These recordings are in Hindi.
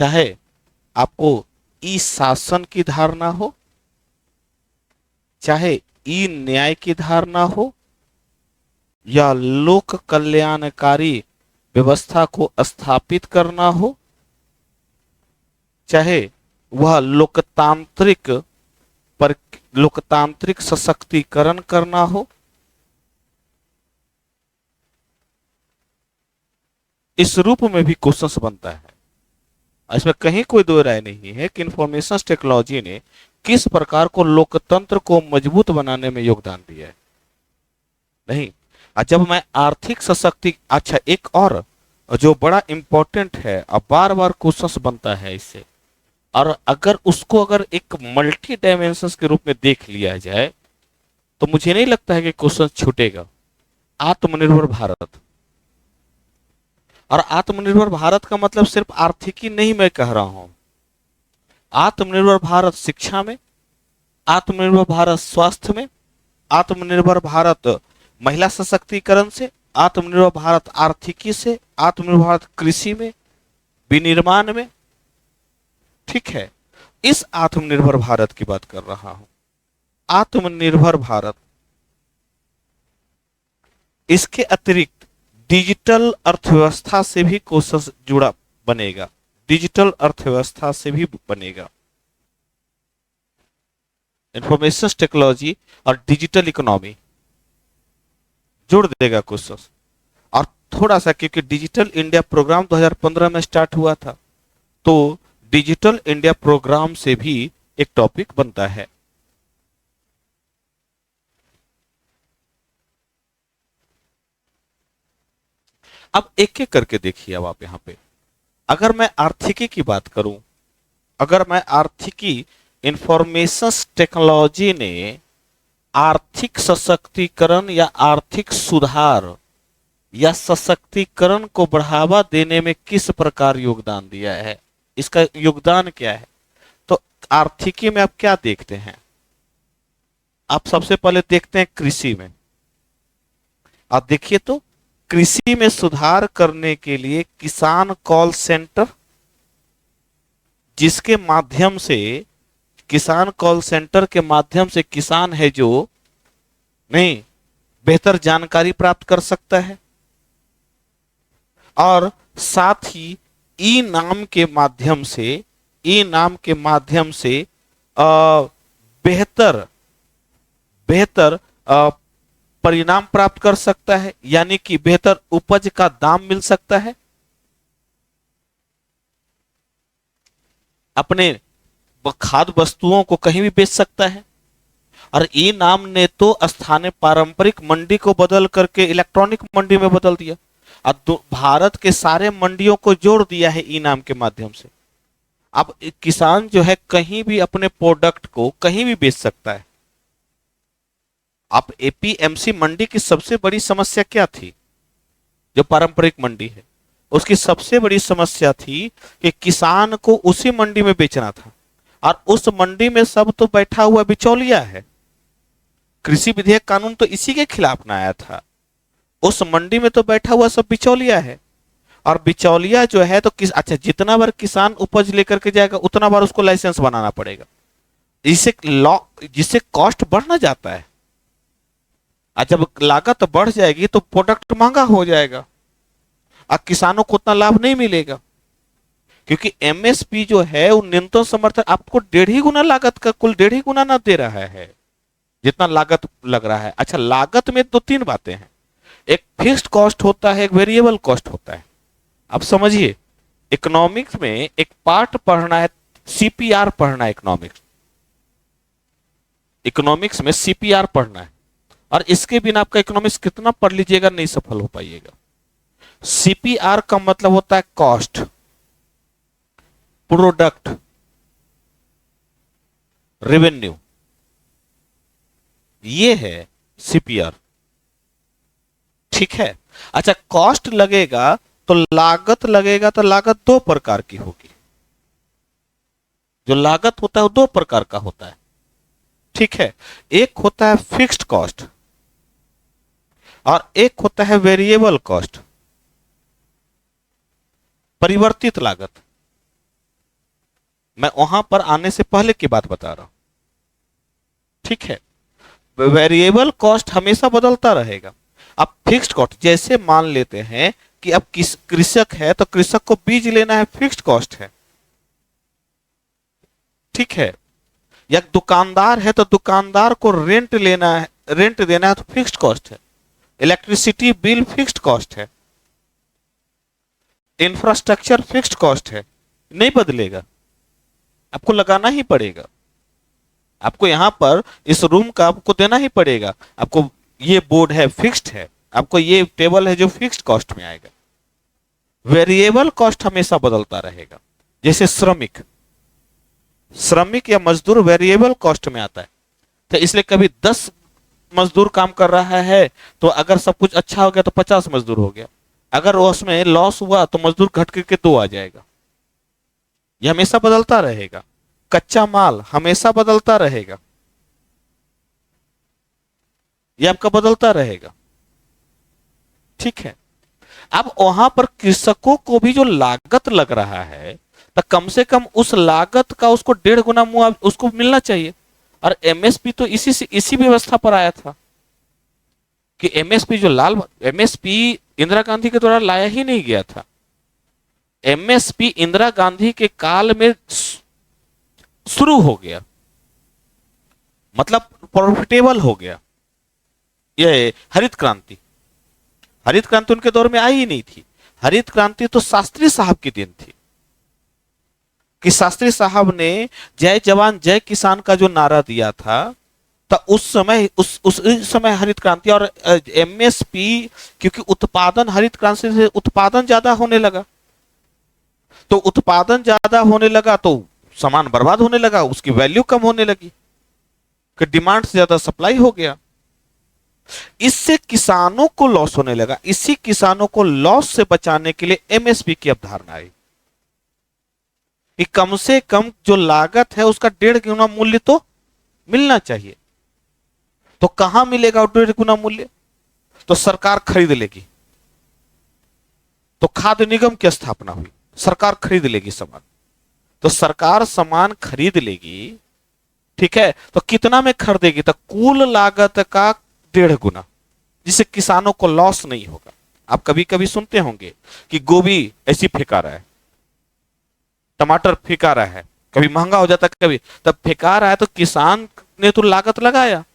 चाहे आपको ई शासन की धारणा हो, चाहे ई न्याय की धारणा हो, या लोक कल्याणकारी व्यवस्था को स्थापित करना हो, चाहे वह पर लोकतांत्रिक सशक्तिकरण करना हो, इस रूप में भी क्वेश्चंस बनता है। इसमें कहीं कोई दो राय नहीं है कि इंफॉर्मेशन टेक्नोलॉजी ने किस प्रकार को लोकतंत्र को मजबूत बनाने में योगदान दिया है। नहीं, जब मैं आर्थिक अच्छा एक और जो बड़ा इंपॉर्टेंट है, अब बार बार क्वेश्चंस बनता है इससे, और अगर एक मल्टी डायमेंशंस के रूप में देख लिया जाए तो मुझे नहीं लगता है कि क्वेश्चन छूटेगा। आत्मनिर्भर भारत, और आत्मनिर्भर भारत का मतलब सिर्फ आर्थिक ही नहीं मैं कह रहा हूं। आत्मनिर्भर भारत शिक्षा में, आत्मनिर्भर भारत स्वास्थ्य में, आत्मनिर्भर भारत महिला सशक्तिकरण से, आत्मनिर्भर भारत आर्थिकी से, आत्मनिर्भर भारत कृषि में, विनिर्माण में। ठीक है, इस आत्मनिर्भर भारत की बात कर रहा हूं। आत्मनिर्भर भारत, इसके अतिरिक्त डिजिटल अर्थव्यवस्था से भी क्वेश्चन जुड़ा बनेगा, डिजिटल अर्थव्यवस्था से भी बनेगा। इंफॉर्मेशन टेक्नोलॉजी और डिजिटल इकोनॉमी जोड़ देगा क्वेश्चन। और थोड़ा सा, क्योंकि डिजिटल इंडिया प्रोग्राम 2015 में स्टार्ट हुआ था, तो डिजिटल इंडिया प्रोग्राम से भी एक टॉपिक बनता है। अब एक एक करके देखिए। अब आप यहां पे, अगर मैं आर्थिकी की बात करूं, अगर मैं आर्थिकी, इंफॉर्मेशन टेक्नोलॉजी ने आर्थिक सशक्तिकरण या आर्थिक सुधार या सशक्तिकरण को बढ़ावा देने में किस प्रकार योगदान दिया है, इसका योगदान क्या है। तो आर्थिकी में आप क्या देखते हैं, आप सबसे पहले देखते हैं कृषि में। आप देखिए तो कृषि में सुधार करने के लिए किसान कॉल सेंटर, जिसके माध्यम से, किसान कॉल सेंटर के माध्यम से किसान है जो नहीं बेहतर जानकारी प्राप्त कर सकता है, और साथ ही ई नाम के माध्यम से, ई नाम के माध्यम से बेहतर बेहतर परिणाम प्राप्त कर सकता है, यानी कि बेहतर उपज का दाम मिल सकता है, अपने खाद्य वस्तुओं को कहीं भी बेच सकता है। और ई नाम ने तो स्थानीय पारंपरिक मंडी को बदल करके इलेक्ट्रॉनिक मंडी में बदल दिया, और भारत के सारे मंडियों को जोड़ दिया है ई नाम के माध्यम से। अब किसान जो है कहीं भी अपने प्रोडक्ट को कहीं भी बेच सकता है। आप एपीएमसी मंडी की सबसे बड़ी समस्या क्या थी, जो पारंपरिक मंडी है उसकी सबसे बड़ी समस्या थी कि किसान को उसी मंडी में बेचना था, और उस मंडी में सब तो बैठा हुआ बिचौलिया है। कृषि विधेयक कानून तो इसी के खिलाफ ना आया था, उस मंडी में तो बैठा हुआ सब बिचौलिया है। और बिचौलिया जो है तो अच्छा, जितना बार किसान उपज लेकर के जाएगा उतना बार उसको लाइसेंस बनाना पड़ेगा, जिससे कॉस्ट बढ़ना जाता है। और जब लागत बढ़ जाएगी तो प्रोडक्ट महंगा हो जाएगा और किसानों को उतना लाभ नहीं मिलेगा, क्योंकि एमएसपी जो है वो न्यूनतम समर्थन आपको 1.5 गुना लागत का, कुल 1.5 गुना ना दे रहा है जितना लागत लग रहा है। अच्छा, लागत में तो 3 बातें हैं, एक फिक्स्ड कॉस्ट होता है, एक वेरिएबल कॉस्ट होता है। अब समझिए, इकोनॉमिक्स में एक पार्ट पढ़ना है, सीपीआर पढ़ना है, इकोनॉमिक्स में सीपीआर पढ़ना है, और इसके बिना आपका इकोनॉमिक्स कितना पढ़ लीजिएगा नहीं सफल हो पाइएगा। सीपीआर का मतलब होता है कॉस्ट, प्रोडक्ट, रेवेन्यू, ये है सीपीआर। ठीक है। अच्छा, कॉस्ट लगेगा तो लागत लगेगा, तो लागत 2 प्रकार की होगी। जो लागत होता है वो 2 प्रकार का होता है। ठीक है, एक होता है फिक्स्ड कॉस्ट और एक होता है वेरिएबल कॉस्ट, परिवर्तित लागत। मैं वहां पर आने से पहले की बात बता रहा हूं। ठीक है, वेरिएबल कॉस्ट हमेशा बदलता रहेगा। अब फिक्स्ड कॉस्ट, जैसे मान लेते हैं कि अब किस कृषक है तो कृषक को बीज लेना है, फिक्स्ड कॉस्ट है। ठीक है, या दुकानदार है तो दुकानदार को रेंट लेना है, रेंट देना है तो फिक्स्ड कॉस्ट है। इलेक्ट्रिसिटी बिल फिक्स्ड कॉस्ट है। इंफ्रास्ट्रक्चर फिक्स्ड कॉस्ट है, नहीं बदलेगा, आपको लगाना ही पड़ेगा। आपको यहां पर इस रूम का आपको देना ही पड़ेगा। आपको ये बोर्ड है फिक्स्ड है, आपको ये टेबल है जो फिक्स्ड कॉस्ट में आएगा। वेरिएबल कॉस्ट हमेशा बदलता रहेगा। जैसे श्रमिक, श्रमिक या मजदूर वेरिएबल कॉस्ट में आता है। तो इसलिए कभी 10 मजदूर काम कर रहा है तो अगर सब कुछ अच्छा हो गया तो 50 मजदूर हो गया। अगर उसमें लॉस हुआ तो मजदूर घट करके 2 आ जाएगा। यह हमेशा बदलता रहेगा। कच्चा माल हमेशा बदलता रहेगा, यह आपका बदलता रहेगा। ठीक है, अब वहां पर कृषकों को भी जो लागत लग रहा है तो कम से कम उस लागत का उसको 1.5 गुना मुआवजा उसको मिलना चाहिए। और एमएसपी तो इसी व्यवस्था पर आया था कि एमएसपी जो एमएसपी इंदिरा गांधी के द्वारा लाया ही नहीं गया था। एमएसपी इंदिरा गांधी के काल में शुरू हो गया, मतलब प्रॉफिटेबल हो गया। ये हरित क्रांति, हरित क्रांति उनके दौर में आई ही नहीं थी। हरित क्रांति तो शास्त्री साहब की देन थी कि शास्त्री साहब ने जय जवान जय किसान का जो नारा दिया था, तो उस समय हरित क्रांति और एमएसपी, क्योंकि उत्पादन हरित क्रांति से उत्पादन ज्यादा होने लगा, तो उत्पादन ज्यादा होने लगा तो सामान बर्बाद होने लगा, उसकी वैल्यू कम होने लगी कि डिमांड से ज्यादा सप्लाई हो गया। इससे किसानों को लॉस होने लगा। इसी किसानों को लॉस से बचाने के लिए एमएसपी की अवधारणा आई कि कम से कम जो लागत है उसका 1.5 गुना मूल्य तो मिलना चाहिए। तो कहां मिलेगा 1.5 गुना मूल्य? तो सरकार खरीद लेगी। तो खाद्य निगम की स्थापना हुई, सरकार खरीद लेगी सामान। तो सरकार सामान खरीद लेगी, ठीक है, तो कितना में खरीदेगी? तो कुल लागत का 1.5 गुना, जिससे किसानों को लॉस नहीं होगा। आप कभी कभी सुनते होंगे कि गोभी ऐसी फेंका रहा है, टमाटर फेंका रहा है, कभी महंगा हो जाता है, कभी तब फेंका रहा है तो किसान ने तो लागत लगाया,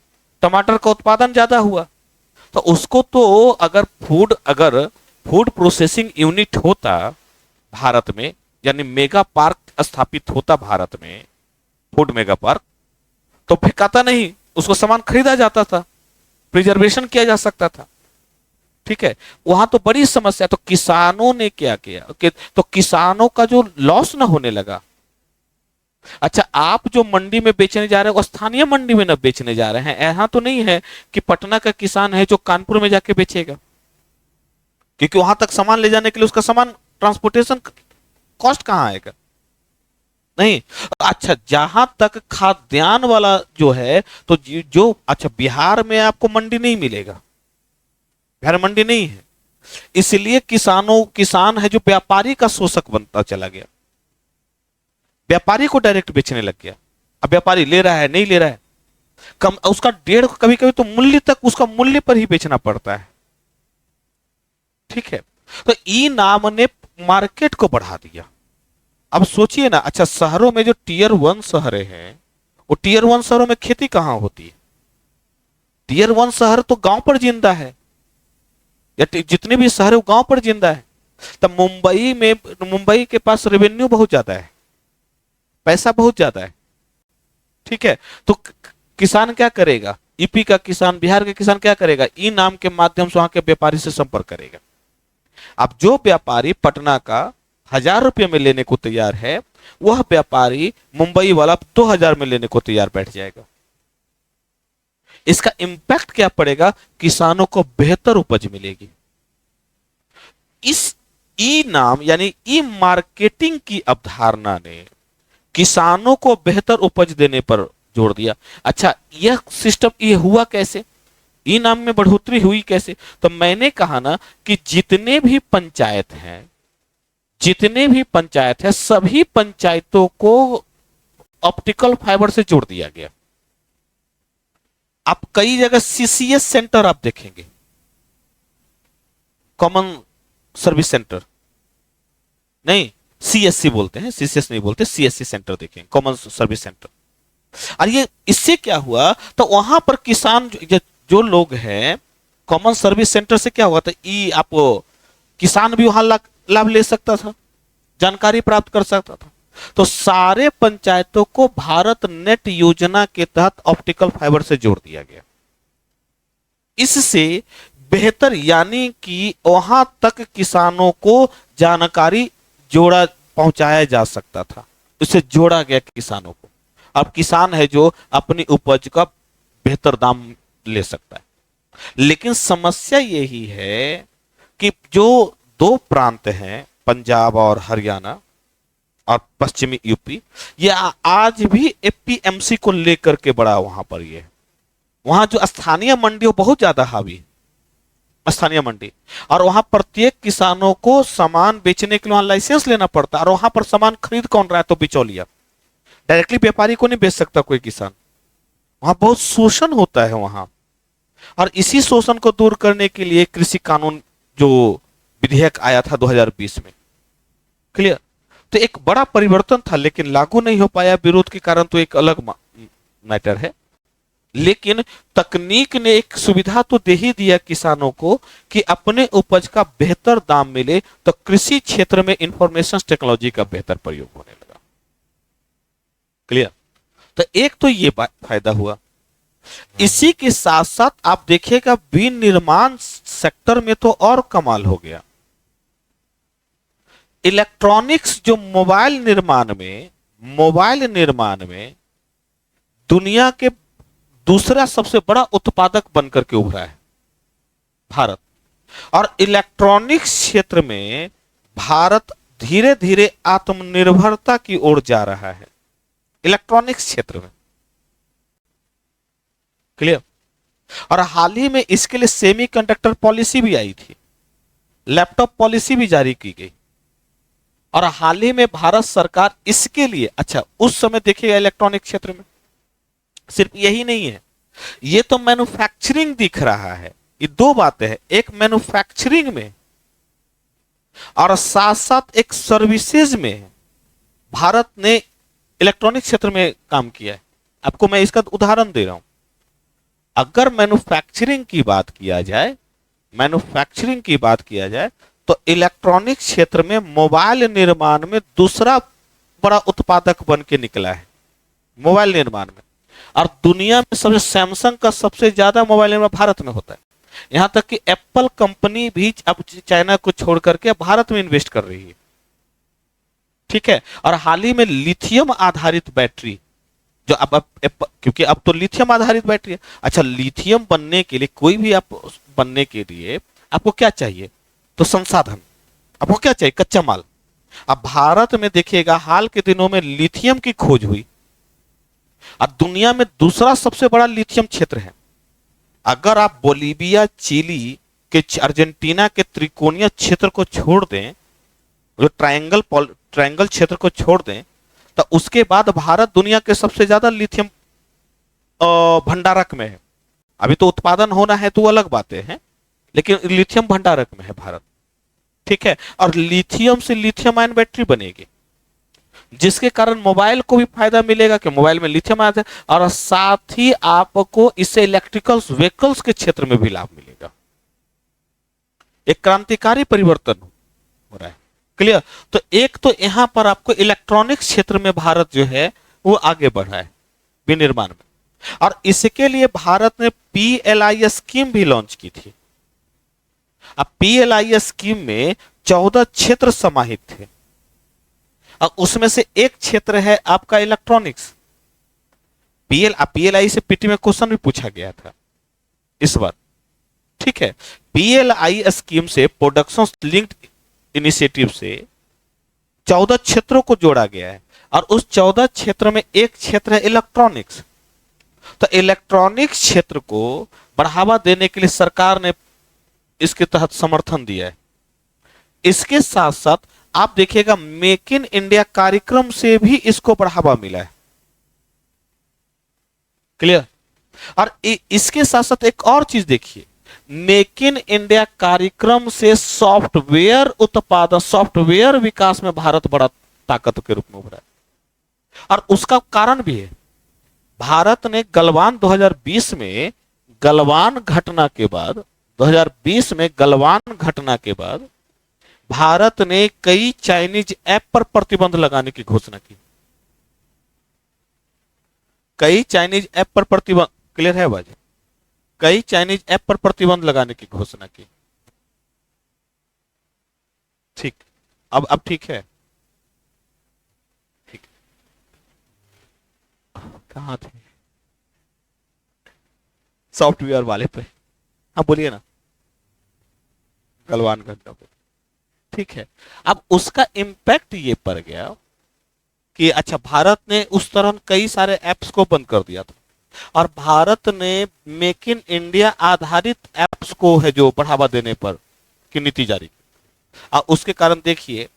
टमाटर का उत्पादन ज्यादा हुआ। तो उसको तो अगर फूड प्रोसेसिंग यूनिट होता भारत में, यानी मेगा पार्क स्थापित होता भारत में, फूड मेगा पार्क, तो फेंकाता नहीं, उसको सामान खरीदा जाता था, प्रिजर्वेशन किया जा सकता था। ठीक है, वहां तो बड़ी समस्या। तो किसानों ने क्या किया कि तो किसानों का जो लॉस ना होने लगा। अच्छा, आप जो मंडी में बेचने जा रहे हो स्थानीय मंडी में ना बेचने जा रहे हैं। यहां तो नहीं है कि पटना का किसान है जो कानपुर में जाके बेचेगा, क्योंकि वहां तक सामान ले जाने के लिए उसका सामान ट्रांसपोर्टेशन कॉस्ट कहां आएगा? नहीं। अच्छा, जहां तक खाद्यान्न वाला जो है, तो जो अच्छा बिहार में आपको मंडी नहीं मिलेगा, बिहार मंडी नहीं है, इसलिए किसान है जो व्यापारी का शोषक बनता चला गया, व्यापारी को डायरेक्ट बेचने लग गया। अब व्यापारी ले रहा है नहीं ले रहा है, कम उसका 1.5, कभी कभी तो मूल्य तक उसका मूल्य पर ही बेचना पड़ता है। ठीक है, तो ई नाम ने मार्केट को बढ़ा दिया। अब सोचिए ना, अच्छा शहरों में जो टियर 1 शहरें हैं, वो टियर 1 शहरों में खेती कहां होती है? टियर 1 शहर तो गांव पर जिंदा है, या जितने भी शहर है वो गांव पर जिंदा है। तब मुंबई के पास रेवेन्यू बहुत ज्यादा है, पैसा बहुत ज्यादा है। ठीक है, तो किसान क्या करेगा? यूपी का किसान, बिहार का किसान क्या करेगा? ई नाम के माध्यम से वहां के व्यापारी से संपर्क करेगा। अब जो व्यापारी पटना का 1000 रुपये में लेने को तैयार है, वह व्यापारी मुंबई वाला 2000 में लेने को तैयार बैठ जाएगा। इसका इंपैक्ट क्या पड़ेगा? किसानों को बेहतर उपज मिलेगी। इस ई नाम यानी ई मार्केटिंग की अवधारणा ने किसानों को बेहतर उपज देने पर जोड़ दिया। अच्छा, यह सिस्टम ये हुआ कैसे? ई नाम में बढ़ोतरी हुई कैसे? तो मैंने कहा ना कि जितने भी पंचायत हैं, सभी पंचायतों को ऑप्टिकल फाइबर से जोड़ दिया गया। आप कई जगह सीसीएस सेंटर आप देखेंगे, कॉमन सर्विस सेंटर, नहीं सीएससी बोलते हैं, सीसीएस नहीं बोलते, सीएससी सेंटर देखेंगे, कॉमन सर्विस सेंटर। और ये इससे क्या हुआ, तो वहां पर किसान जो लोग हैं, कॉमन सर्विस सेंटर से क्या हुआ था, आप किसान भी वहां लाभ ले सकता था, जानकारी प्राप्त कर सकता था। तो सारे पंचायतों को भारत नेट योजना के तहत ऑप्टिकल फाइबर से जोड़ दिया गया। इससे बेहतर, यानी कि वहां तक किसानों को जानकारी जोड़ा पहुंचाया जा सकता था, उससे जोड़ा गया किसानों को। अब किसान है जो अपनी उपज का बेहतर दाम ले सकता है। लेकिन समस्या यही है कि जो दो प्रांत हैं, पंजाब और हरियाणा और पश्चिमी यूपी, ये आज भी एपीएमसी को लेकर के बड़ा वहां पर ये, वहां जो स्थानीय मंडी बहुत ज्यादा हावी है, स्थानीय मंडी। और वहां प्रत्येक किसानों को सामान बेचने के लिए वहां लाइसेंस लेना पड़ता है, और वहां पर सामान खरीद कौन रहा है, तो बिचौलिया। डायरेक्टली व्यापारी को नहीं बेच सकता कोई किसान। वहां बहुत शोषण होता है वहां, और इसी शोषण को दूर करने के लिए कृषि कानून जो विधेयक आया था 2020 में, क्लियर। तो एक बड़ा परिवर्तन था, लेकिन लागू नहीं हो पाया विरोध के कारण, तो एक अलग मैटर है। लेकिन तकनीक ने एक सुविधा तो दे ही दिया किसानों को कि अपने उपज का बेहतर दाम मिले, तो कृषि क्षेत्र में इंफॉर्मेशन टेक्नोलॉजी का बेहतर प्रयोग होने लगा, क्लियर। तो एक तो ये फायदा हुआ। इसी के साथ साथ आप देखिएगा विनिर्माण सेक्टर में तो और कमाल हो गया। इलेक्ट्रॉनिक्स जो मोबाइल निर्माण में दुनिया के दूसरा सबसे बड़ा उत्पादक बनकर के उभरा है भारत। और इलेक्ट्रॉनिक्स क्षेत्र में भारत धीरे धीरे आत्मनिर्भरता की ओर जा रहा है, इलेक्ट्रॉनिक्स क्षेत्र में, क्लियर। और हाल ही में इसके लिए सेमीकंडक्टर पॉलिसी भी आई थी, लैपटॉप पॉलिसी भी जारी की गई। और हाल ही में भारत सरकार इसके लिए, अच्छा उस समय देखिएगा इलेक्ट्रॉनिक क्षेत्र में सिर्फ यही नहीं है, ये तो मैन्युफैक्चरिंग दिख रहा है। ये दो बातें हैं, एक मैन्युफैक्चरिंग में और साथ साथ एक सर्विसेज में भारत ने इलेक्ट्रॉनिक क्षेत्र में काम किया है। आपको मैं इसका उदाहरण दे रहा हूं। अगर मैन्युफैक्चरिंग की बात किया जाए तो इलेक्ट्रॉनिक क्षेत्र में मोबाइल निर्माण में दूसरा बड़ा उत्पादक बन के निकला है, मोबाइल निर्माण में। और दुनिया में सबसे, सैमसंग का सबसे ज्यादा मोबाइल निर्माण भारत में होता है। यहां तक कि एप्पल कंपनी भी अब चाइना को छोड़ करके भारत में इन्वेस्ट कर रही है, ठीक है। और हाल ही में लिथियम आधारित बैटरी जो अब क्योंकि अब तो लिथियम आधारित बैटरी है। अच्छा, लिथियम बनने के लिए, कोई भी आप बनने के लिए आपको क्या चाहिए, तो संसाधन। आपको क्या चाहिए, कच्चा माल। अब भारत में देखिएगा हाल के दिनों में लिथियम की खोज हुई, और दुनिया में दूसरा सबसे बड़ा लिथियम क्षेत्र है। अगर आप बोलीविया, चिली के, अर्जेंटीना के त्रिकोणीय क्षेत्र को छोड़ दें, जो ट्रायंगल क्षेत्र को छोड़ दें, तो उसके बाद भारत दुनिया के सबसे ज्यादा लिथियम भंडारक में है। अभी तो उत्पादन होना है तो अलग बातें हैं, लेकिन लिथियम भंडारक में है भारत, ठीक है। और लिथियम से लिथियम आयन बैटरी बनेगी, जिसके कारण मोबाइल को भी फायदा मिलेगा कि मोबाइल में लिथियम आयन है, और साथ ही आपको इससे इलेक्ट्रिकल व्हीकल्स के क्षेत्र में भी लाभ मिलेगा। एक क्रांतिकारी परिवर्तन हो रहा है, क्लियर। तो एक तो यहां पर आपको इलेक्ट्रॉनिक्स क्षेत्र में भारत जो है वो आगे बढ़ा है विनिर्माण में। और इसके लिए भारत ने पीएलआई स्कीम भी लॉन्च की थी। अब पीएलआई स्कीम में 14 क्षेत्र समाहित थे, और उसमें से एक क्षेत्र है आपका इलेक्ट्रॉनिक्स। पीएलआई से पीटी में क्वेश्चन भी पूछा गया था इस बार, ठीक है। पीएलआई स्कीम से, प्रोडक्शन लिंक्ड इनिशिएटिव से 14 क्षेत्रों को जोड़ा गया है, और उस 14 क्षेत्र में एक क्षेत्र है इलेक्ट्रॉनिक्स। तो इलेक्ट्रॉनिक्स क्षेत्र को बढ़ावा देने के लिए सरकार ने इसके तहत समर्थन दिया है। इसके साथ साथ आप देखिएगा मेक इन इंडिया कार्यक्रम से भी इसको बढ़ावा मिला है। क्लियर। और इसके साथ साथ एक और चीज देखिए, मेक इन इंडिया कार्यक्रम से सॉफ्टवेयर उत्पादन, सॉफ्टवेयर विकास में भारत बड़ा ताकत के रूप में उभरा है। और उसका कारण भी है, भारत ने गलवान 2020 में, गलवान घटना के बाद, 2020 में गलवान घटना के बाद भारत ने कई चाइनीज ऐप पर प्रतिबंध लगाने की घोषणा की। कई चाइनीज ऐप पर प्रतिबंध, क्लियर है बाजी, कई चाइनीज ऐप पर प्रतिबंध लगाने की घोषणा की। ठीक, अब ठीक है, ठीक। कहां थे, सॉफ्टवेयर वाले पे, हाँ बोलिए ना, गलवान घटना पे, ठीक है। अब उसका इम्पैक्ट ये पड़ गया कि अच्छा, भारत ने उस तरह कई सारे ऐप्स को बंद कर दिया था, और भारत ने मेक इन इंडिया आधारित ऐप्स को है जो बढ़ावा देने पर की नीति जारी की। और उसके कारण देखिए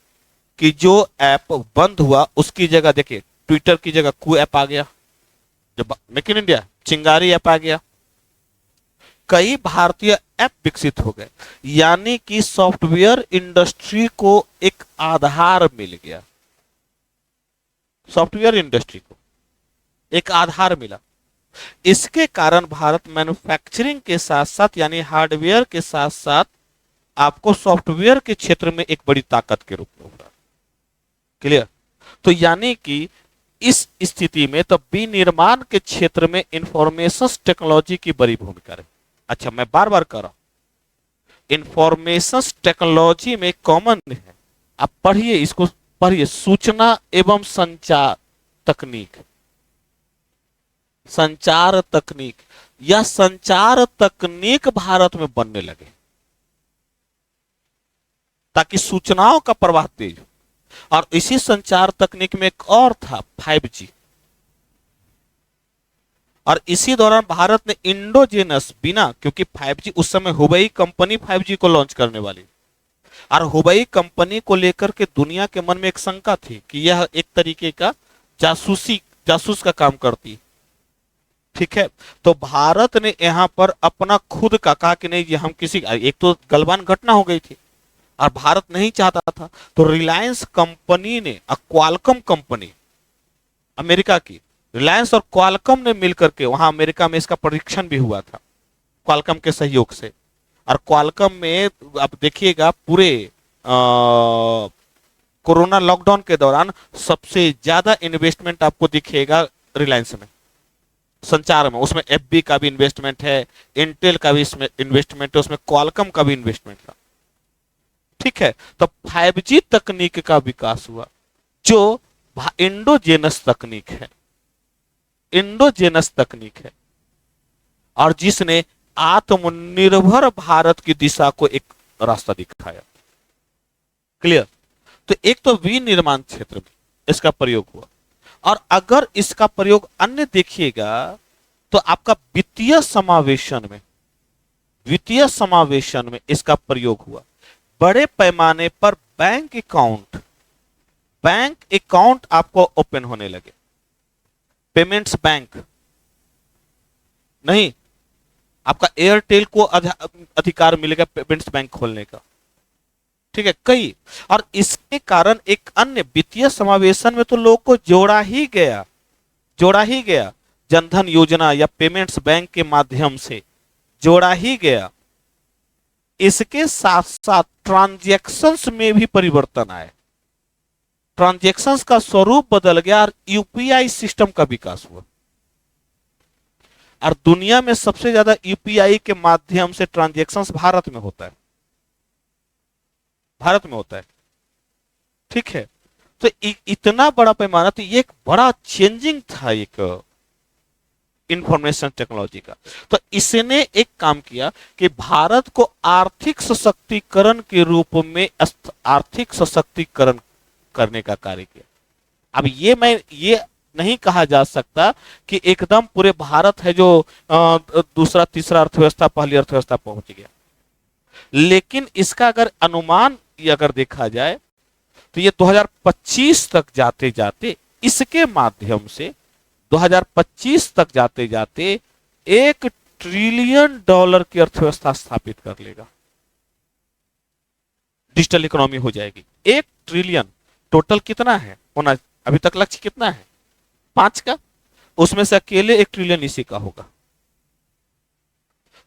कि जो ऐप बंद हुआ उसकी जगह देखिए, ट्विटर की जगह कू ऐप आ गया, जब मेक इन इंडिया, चिंगारी ऐप आ गया, कई भारतीय ऐप विकसित हो गए। यानी कि सॉफ्टवेयर इंडस्ट्री को एक आधार मिल गया, सॉफ्टवेयर इंडस्ट्री को एक आधार मिला। इसके कारण भारत मैन्युफैक्चरिंग के साथ साथ, यानी हार्डवेयर के साथ साथ, आपको सॉफ्टवेयर के क्षेत्र में एक बड़ी ताकत के रूप में उभरा। क्लियर। तो यानी कि इस स्थिति में तो विनिर्माण के क्षेत्र में इंफॉर्मेशन टेक्नोलॉजी की बड़ी भूमिका रही। अच्छा, मैं बार बार कह रहा हूं, इंफॉर्मेशन टेक्नोलॉजी में कॉमन है, आप पढ़िए, इसको पढ़िए, सूचना एवं संचार तकनीक, संचार तकनीक, या संचार तकनीक भारत में बनने लगे ताकि सूचनाओं का प्रवाह तेज हो। और इसी संचार तकनीक में एक और था 5G, और इसी दौरान भारत ने इंडोजेनस, बिना, क्योंकि 5G उस समय हुबई कंपनी 5G को लॉन्च करने वाली, और हुबई कंपनी को लेकर के दुनिया के मन में एक शंका थी कि यह एक तरीके का जासूस का काम करती। ठीक है, तो भारत ने यहां पर अपना खुद का कहा कि नहीं, ये हम किसी, एक तो गलवान घटना हो गई थी और भारत नहीं चाहता था, तो रिलायंस कंपनी ने, क्वालकॉम कंपनी अमेरिका की, रिलायंस और क्वालकॉम ने मिलकर के, वहां अमेरिका में इसका परीक्षण भी हुआ था क्वालकॉम के सहयोग से। और क्वालकॉम में आप देखिएगा, पूरे कोरोना लॉकडाउन के दौरान सबसे ज्यादा इन्वेस्टमेंट आपको दिखेगा रिलायंस में, संचार में। उसमें एफबी का भी इन्वेस्टमेंट है, इंटेल का भी इसमें इन्वेस्टमेंट है, उसमें क्वालकॉम का भी इन्वेस्टमेंट था। ठीक है, तो 5G तकनीक का विकास हुआ जो इंडोजेनस तकनीक है, इंडोजेनस तकनीक है, और जिसने आत्मनिर्भर भारत की दिशा को एक रास्ता दिखाया। क्लियर। तो एक तो विनिर्माण क्षेत्र में इसका प्रयोग हुआ, और अगर इसका प्रयोग अन्य देखिएगा तो आपका वित्तीय समावेशन में, वित्तीय समावेशन में इसका प्रयोग हुआ। बड़े पैमाने पर बैंक अकाउंट आपको ओपन होने लगे, पेमेंट्स बैंक नहीं, आपका एयरटेल को अधिकार मिलेगा पेमेंट्स बैंक खोलने का। ठीक है, कई, और इसके कारण एक अन्य वित्तीय समावेशन में तो लोग को जोड़ा ही गया, जनधन योजना या पेमेंट्स बैंक के माध्यम से जोड़ा ही गया। इसके साथ साथ ट्रांजैक्शंस में भी परिवर्तन आए, ट्रांजैक्शंस का स्वरूप बदल गया, और यूपीआई सिस्टम का विकास हुआ। और दुनिया में सबसे ज्यादा यूपीआई के माध्यम से ट्रांजैक्शंस भारत में होता है, भारत में होता है। ठीक है, तो इतना बड़ा पैमाना, तो ये एक बड़ा चेंजिंग था एक इंफॉर्मेशन टेक्नोलॉजी का। तो इसने एक काम किया कि भारत को आर्थिक सशक्तिकरण के रूप में आर्थिक सशक्तिकरण करने का कार्य किया। अब ये नहीं कहा जा सकता कि एकदम पूरे भारत है जो दूसरा तीसरा अर्थव्यवस्था पहली अर्थव्यवस्था पहुंच गया, लेकिन इसका अगर अनुमान अगर देखा जाए तो ये 2025 तक जाते जाते इसके माध्यम से 2025 तक जाते जाते 1 ट्रिलियन डॉलर की अर्थव्यवस्था स्थापित कर लेगा। डिजिटल इकोनॉमी हो जाएगी। 1 ट्रिलियन टोटल कितना है होना, अभी तक लक्ष्य कितना है? 5 का, उसमें से अकेले 1 ट्रिलियन इसी का होगा।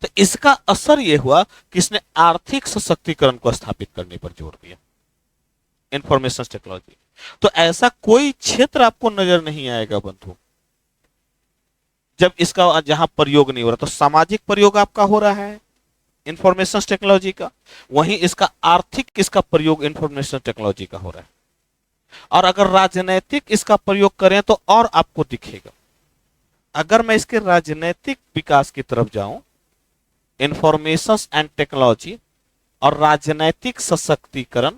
तो इसका असर यह हुआ कि इसने आर्थिक सशक्तिकरण को स्थापित करने पर जोर दिया, इंफॉर्मेशन टेक्नोलॉजी। तो ऐसा कोई क्षेत्र आपको नजर नहीं आएगा बंधु जब इसका जहां प्रयोग नहीं हो रहा। तो सामाजिक प्रयोग आपका हो रहा है इंफॉर्मेशन टेक्नोलॉजी का, वहीं इसका आर्थिक इसका प्रयोग इंफॉर्मेशन टेक्नोलॉजी का हो रहा है। और अगर राजनैतिक इसका प्रयोग करें तो और आपको दिखेगा। अगर मैं इसके राजनैतिक विकास की तरफ जाऊं, इंफॉर्मेशन एंड टेक्नोलॉजी और राजनैतिक सशक्तिकरण,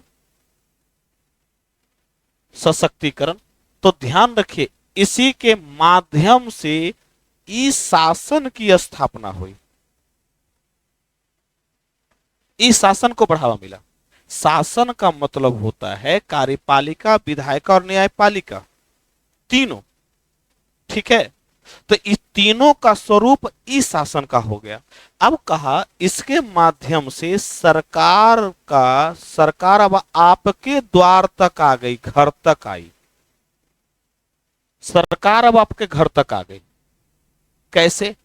तो ध्यान रखिए इसी के माध्यम से ई शासन की स्थापना हुई। ई शासन को बढ़ावा मिला। शासन का मतलब होता है कार्यपालिका, विधायिका और न्यायपालिका, तीनों। ठीक है, तो इस तीनों का स्वरूप ई शासन का हो गया। अब कहा इसके माध्यम से सरकार अब आपके द्वार तक आ गई, घर तक आई। सरकार अब आपके घर तक आ गई। कैसे?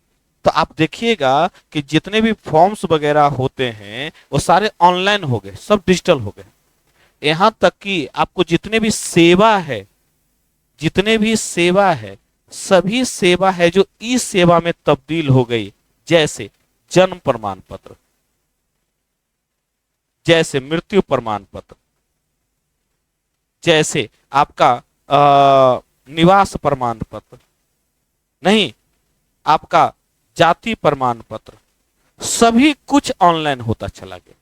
तो आप देखिएगा कि जितने भी फॉर्म्स वगैरह होते हैं वो सारे ऑनलाइन हो गए, सब डिजिटल हो गए। यहां तक कि आपको जितने भी सेवा है, सभी सेवा है जो ई सेवा में तब्दील हो गई। जैसे जन्म प्रमाण पत्र, जैसे मृत्यु प्रमाण पत्र, जैसे आपका निवास प्रमाण पत्र, नहीं आपका जाति प्रमाण पत्र, सभी कुछ ऑनलाइन होता चला गया।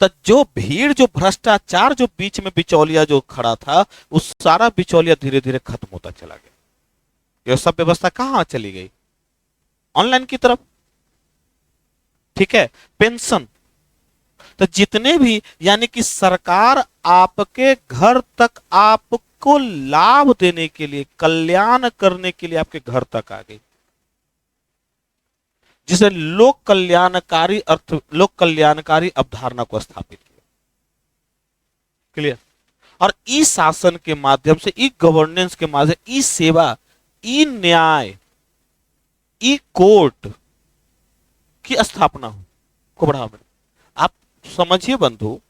तो जो भीड़, जो भ्रष्टाचार, जो बीच में बिचौलिया जो खड़ा था, उस सारा बिचौलिया धीरे धीरे खत्म होता चला गया। यह सब व्यवस्था कहां चली गई? ऑनलाइन की तरफ। ठीक है, पेंशन, तो जितने भी, यानी कि सरकार आपके घर तक आपको लाभ देने के लिए, कल्याण करने के लिए आपके घर तक आ गई, जिसे लोक कल्याणकारी अवधारणा को स्थापित किया। क्लियर? और ई शासन के माध्यम से, ई गवर्नेंस के माध्यम से, ई सेवा, ई न्याय, ई कोर्ट की स्थापना को बढ़ावा मिला। आप समझिए बंधु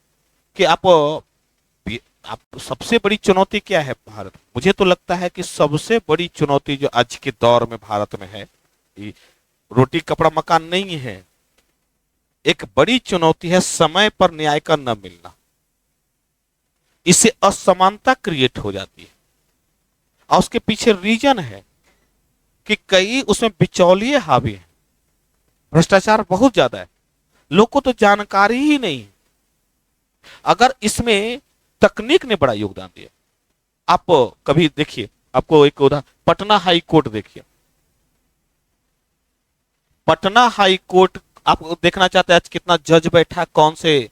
कि आप सबसे बड़ी चुनौती क्या है भारत? मुझे तो लगता है कि सबसे बड़ी चुनौती जो आज के दौर में भारत में है, रोटी कपड़ा मकान नहीं है। एक बड़ी चुनौती है समय पर न्याय का न मिलना। इससे असमानता क्रिएट हो जाती है और उसके पीछे रीजन है कि कई उसमें बिचौलिए हावी हैं, भ्रष्टाचार बहुत ज्यादा है, लोग को तो जानकारी ही नहीं है। अगर इसमें तकनीक ने बड़ा योगदान दिया। आप कभी देखिए, आपको एक उदाहरण, पटना हाई कोर्ट देखिए। पटना हाई कोर्ट आप देखना चाहते हैं आज कितना जज बैठा, कौन से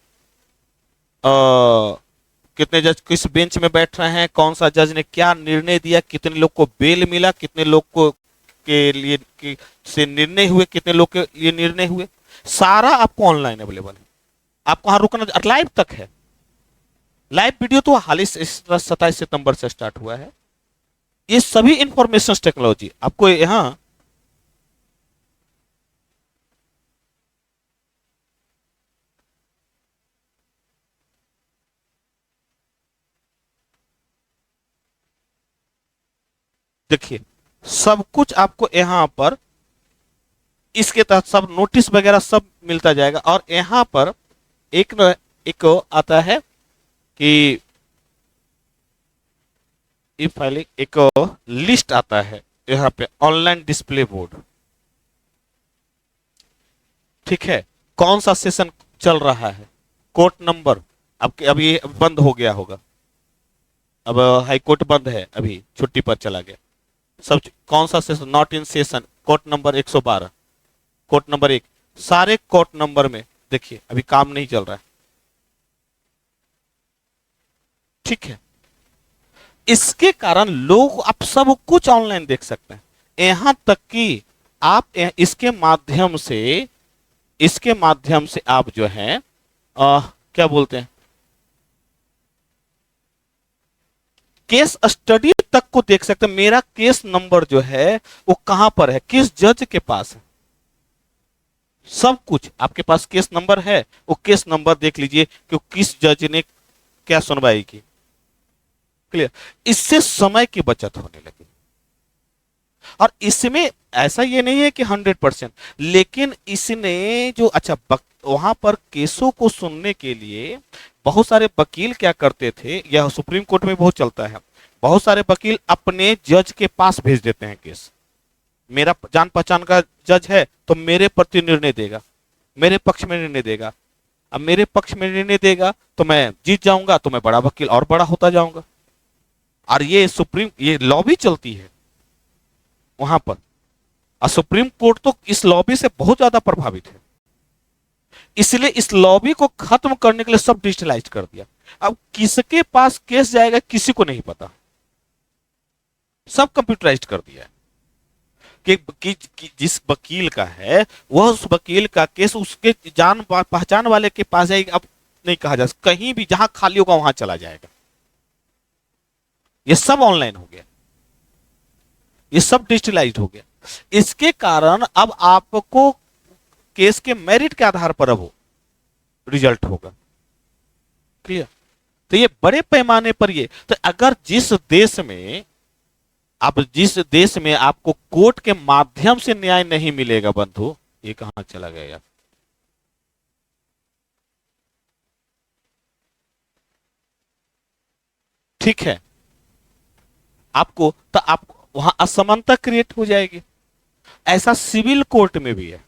कितने जज किस बेंच में बैठ रहे हैं, कौन सा जज ने क्या निर्णय दिया, कितने लोग को बेल मिला, कितने लोग को के लिए से निर्णय हुए, कितने लोग के लिए निर्णय हुए, सारा आपको ऑनलाइन अवेलेबल है। आपको वहां रुकना, लाइव तक है। लाइव वीडियो तो हाल ही 27 सितंबर से स्टार्ट हुआ है। ये सभी इंफॉर्मेशन टेक्नोलॉजी आपको यहां देखिए, सब कुछ आपको यहां पर इसके तहत सब नोटिस वगैरह सब मिलता जाएगा। और यहां पर एक आता है कि फाइलिंग, एक लिस्ट आता है यहां पे, ऑनलाइन डिस्प्ले बोर्ड। ठीक है, कौन सा सेशन चल रहा है, कोर्ट नंबर, अब ये बंद हो गया होगा, अब हाई कोर्ट बंद है, अभी छुट्टी पर चला गया। सब कौन सा session, not in session, court number 112, court number 1, सारे कोर्ट नंबर में देखिए अभी काम नहीं चल रहा है। ठीक है, इसके कारण लोग अब सब कुछ ऑनलाइन देख सकते हैं, यहां तक कि आप इसके माध्यम से आप जो है क्या बोलते हैं, केस स्टडी तक को देख सकते हैं। मेरा केस नंबर जो है वो कहां पर है, किस जज के पास है, सब कुछ आपके पास केस नंबर है, वो केस नंबर देख लीजिए कि किस जज ने क्या सुनवाई की। क्लियर। इससे समय की बचत होने लगी। और इसमें ऐसा ये नहीं है कि 100%, लेकिन इसने जो अच्छा वहां पर केसों को सुनने के लिए बहुत सारे वकील क्या करते थे, यह सुप्रीम कोर्ट में बहुत चलता है, बहुत सारे वकील अपने जज के पास भेज देते हैं केस। मेरा जान पहचान का जज है तो मेरे प्रति निर्णय देगा, मेरे पक्ष में निर्णय देगा। अब मेरे पक्ष में निर्णय देगा तो मैं जीत जाऊंगा, तो मैं बड़ा वकील और बड़ा होता जाऊंगा। और ये लॉबी चलती है वहां पर, और सुप्रीम कोर्ट तो इस लॉबी से बहुत ज्यादा प्रभावित है। इसलिए इस लॉबी को खत्म करने के लिए सब डिजिटलाइज कर दिया। अब किसके पास केस जाएगा किसी को नहीं पता, सब कंप्यूटराइज कर दिया है कि जिस वकील का है वह उस वकील का केस उसके जान पहचान वाले के पास जाएगा। अब नहीं कहा जा सकता, कहीं भी जहां खाली होगा वहां चला जाएगा। ये सब ऑनलाइन हो गया, ये सब डिजिटलाइज हो गया। इसके कारण अब आपको केस के मेरिट के आधार पर अब वो रिजल्ट होगा। क्लियर। तो ये बड़े पैमाने पर ये तो अगर जिस देश में आपको कोर्ट के माध्यम से न्याय नहीं मिलेगा बंधु, ये कहां चला गया यार। ठीक है, आप वहां असमानता क्रिएट हो जाएगी। ऐसा सिविल कोर्ट में भी है,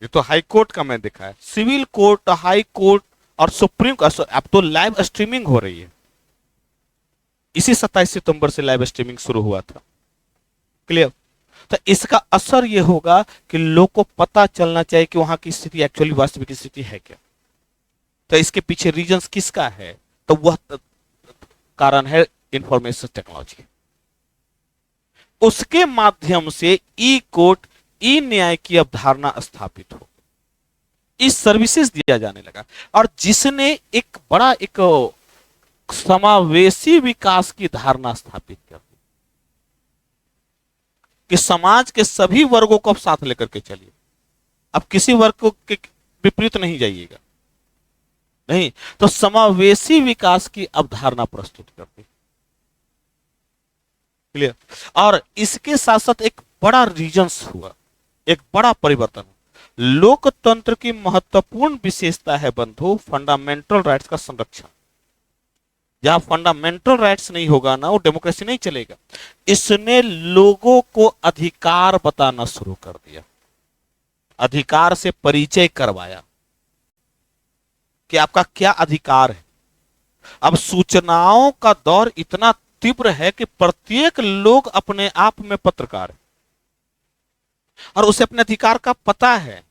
ये तो हाई कोर्ट का मैं देखा है, सिविल कोर्ट, हाई कोर्ट और सुप्रीम कोर्ट। अब तो लाइव स्ट्रीमिंग हो रही है, इसी 27 सितंबर से लाइव स्ट्रीमिंग शुरू हुआ था। क्लियर। तो इसका असर यह होगा कि लोग को पता चलना चाहिए कि वहां की स्थिति एक्चुअली वास्तविक स्थिति है क्या। तो इसके पीछे रीजंस किसका है, तो वह कारण है इंफॉर्मेशन टेक्नोलॉजी। उसके माध्यम से ई कोर्ट, ई न्याय की अवधारणा स्थापित हो, इस सर्विसेज दिया जाने लगा। और जिसने एक बड़ा एक समावेशी विकास की धारणा स्थापित कर दी कि समाज के सभी वर्गों को अब साथ लेकर के चलिए, अब किसी वर्ग को के विपरीत नहीं जाइएगा, नहीं, तो समावेशी विकास की अवधारणा प्रस्तुत करती। क्लियर। और इसके साथ साथ एक बड़ा रीजंस हुआ, एक बड़ा परिवर्तन। लोकतंत्र की महत्वपूर्ण विशेषता है बंधु फंडामेंटल राइट्स का संरक्षण। जहां फंडामेंटल राइट्स नहीं होगा ना, वो डेमोक्रेसी नहीं चलेगा। इसने लोगों को अधिकार बताना शुरू कर दिया, अधिकार से परिचय करवाया कि आपका क्या अधिकार है। अब सूचनाओं का दौर इतना तीव्र है कि प्रत्येक लोग अपने आप में पत्रकार है और उसे अपने अधिकार का पता है।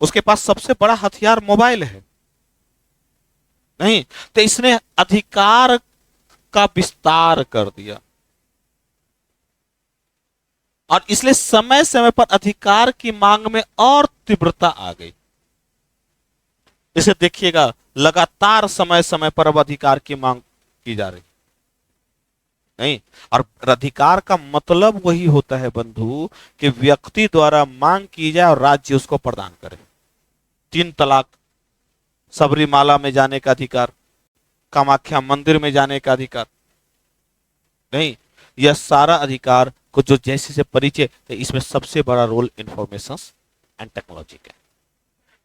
उसके पास सबसे बड़ा हथियार मोबाइल है, नहीं, तो इसने अधिकार का विस्तार कर दिया। और इसलिए समय समय पर अधिकार की मांग में और तीव्रता आ गई। इसे देखिएगा, लगातार समय समय पर अब अधिकार की मांग की जा रही, नहीं। और अधिकार का मतलब वही होता है बंधु कि व्यक्ति द्वारा मांग की जाए और राज्य उसको प्रदान करे। 3 तलाक, सबरीमाला में जाने का अधिकार, कामाख्या मंदिर में जाने का अधिकार, नहीं, यह सारा अधिकार को जो जैसे से परिचय, तो इसमें सबसे बड़ा रोल इंफॉर्मेशन एंड टेक्नोलॉजी का।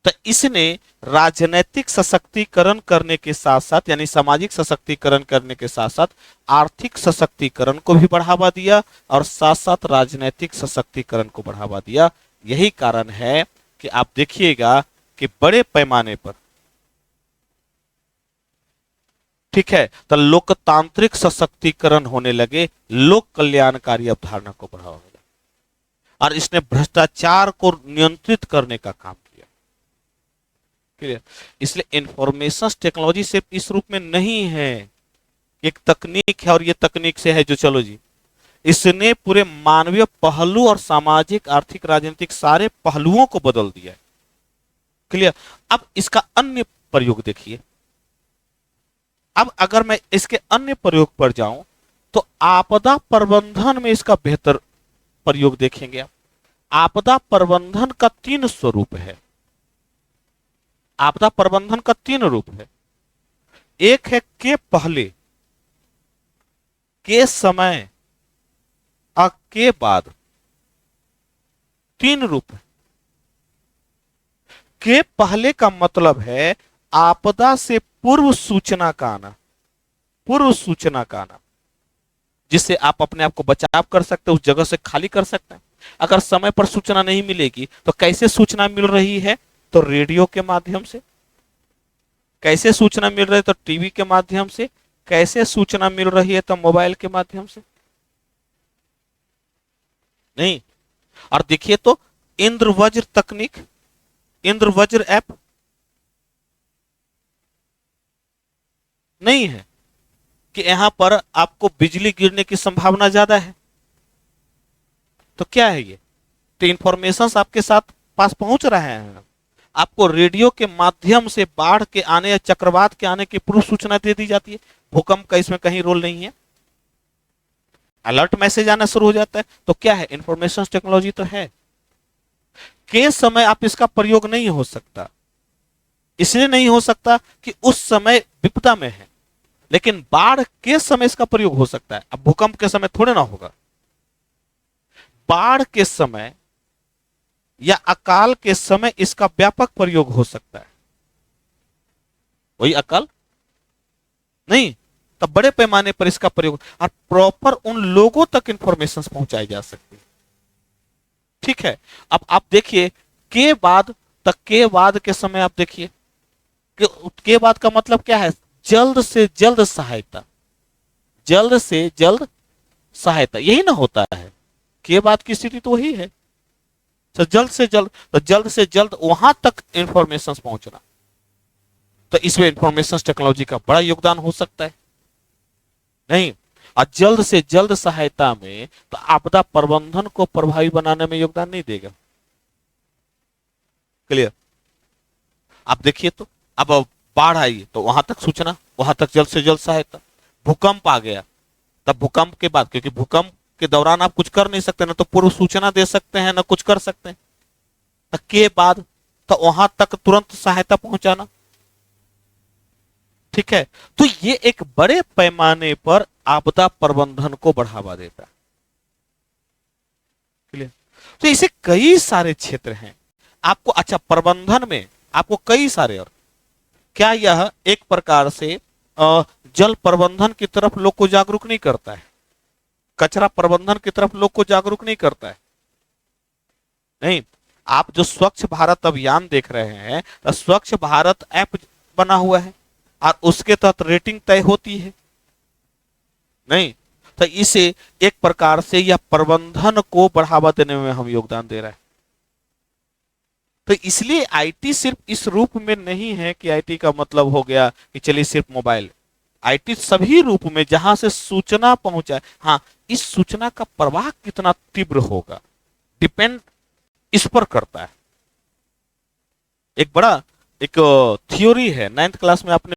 तो इसने राजनीतिक सशक्तिकरण करने के साथ साथ, यानी सामाजिक सशक्तिकरण करने के साथ साथ आर्थिक सशक्तिकरण को भी बढ़ावा दिया और साथ साथ राजनीतिक सशक्तिकरण को बढ़ावा दिया। यही कारण है कि आप देखिएगा कि बड़े पैमाने पर, ठीक है, तो लोकतांत्रिक सशक्तिकरण होने लगे, लोक कल्याणकारी अवधारणा को बढ़ावा मिला और इसने भ्रष्टाचार को नियंत्रित करने का काम किया। क्लियर। इसलिए इंफॉर्मेशन टेक्नोलॉजी सिर्फ इस रूप में नहीं है एक तकनीक है और ये तकनीक से है जो, चलो जी, इसने पूरे मानवीय पहलू और सामाजिक आर्थिक राजनीतिक सारे पहलुओं को बदल दिया है। क्लियर। अब इसका अन्य प्रयोग देखिए। अब अगर मैं इसके अन्य प्रयोग पर जाऊं तो आपदा प्रबंधन में इसका बेहतर प्रयोग देखेंगे आप। आपदा प्रबंधन का तीन स्वरूप है। आपदा प्रबंधन का तीन रूप है। एक है के पहले, के समय और के बाद। तीन रूप है। के पहले का मतलब है आपदा से पूर्व सूचना का आना, पूर्व सूचना का आना, जिससे आप अपने आप को बचाव कर सकते हैं, उस जगह से खाली कर सकते हैं। अगर समय पर सूचना नहीं मिलेगी तो कैसे सूचना मिल रही है? तो रेडियो के माध्यम से। कैसे सूचना मिल रही है? तो टीवी के माध्यम से। कैसे सूचना मिल रही है? तो मोबाइल के माध्यम से। नहीं। और देखिए तो इंद्रवज्र तकनीक, इंद्रवज्र ऐप नहीं है कि यहां पर आपको बिजली गिरने की संभावना ज्यादा है, तो क्या है ये? तो इंफॉर्मेशन आपके साथ पास पहुंच रहे हैं। आपको रेडियो के माध्यम से बाढ़ के आने या चक्रवात के आने की पूर्व सूचना दे दी जाती है। भूकंप का इसमें कहीं रोल नहीं है। अलर्ट मैसेज आना शुरू हो जाता है। तो क्या है? इंफॉर्मेशन टेक्नोलॉजी तो है। के समय आप इसका प्रयोग नहीं हो सकता, इसलिए नहीं हो सकता कि उस समय विपदा में है, लेकिन बाढ़ के समय इसका प्रयोग हो सकता है। अब भूकंप के समय थोड़े ना होगा। बाढ़ के समय या अकाल के समय इसका व्यापक प्रयोग हो सकता है। वही अकाल नहीं, तब बड़े पैमाने पर इसका प्रयोग और प्रॉपर उन लोगों तक इंफॉर्मेशन पहुंचाई जा सकती है। ठीक है। अब आप देखिए के बाद तक, के बाद के समय आप देखिए के बाद का मतलब क्या है? जल्द से जल्द सहायता, जल्द से जल्द सहायता, यही ना होता है। के बाद की स्थिति तो वही है। तो जल्द से जल्द, तो जल्द से जल्द वहां तक इंफॉर्मेशन पहुंचना, तो इसमें इंफॉर्मेशन टेक्नोलॉजी का बड़ा योगदान हो सकता है। नहीं। और जल्द से जल्द सहायता में तो आपदा प्रबंधन को प्रभावी बनाने में योगदान नहीं देगा। क्लियर। आप देखिए तो अब बाढ़ आई तो वहां तक सूचना, वहां तक जल्द से जल्द सहायता। भूकंप आ गया, तब भूकंप के बाद, क्योंकि भूकंप के दौरान आप कुछ कर नहीं सकते, ना तो पूर्व सूचना दे सकते हैं, ना कुछ कर सकते हैं। तो के बाद तो वहां तक तुरंत सहायता पहुंचाना। ठीक है। तो ये एक बड़े पैमाने पर आपदा प्रबंधन को बढ़ावा देता है। क्लियर। तो इसे कई सारे क्षेत्र हैं आपको। अच्छा, प्रबंधन में आपको कई सारे, और क्या यह एक प्रकार से जल प्रबंधन की तरफ लोग को जागरूक नहीं करता है? कचरा प्रबंधन की तरफ लोग को जागरूक नहीं करता है? नहीं। आप जो स्वच्छ भारत अभियान देख रहे हैं, तो स्वच्छ भारत ऐप बना हुआ है और उसके तहत रेटिंग तय होती है। नहीं। तो इसे एक प्रकार से यह प्रबंधन को बढ़ावा देने में हम योगदान दे रहे हैं। तो इसलिए आईटी सिर्फ इस रूप में नहीं है कि आईटी का मतलब हो गया कि चलिए सिर्फ मोबाइल। आईटी सभी रूप में जहां से सूचना पहुंचाए। हाँ, इस सूचना का प्रवाह कितना तीव्र होगा डिपेंड इस पर करता है। एक बड़ा एक थ्योरी है, 9th क्लास में आपने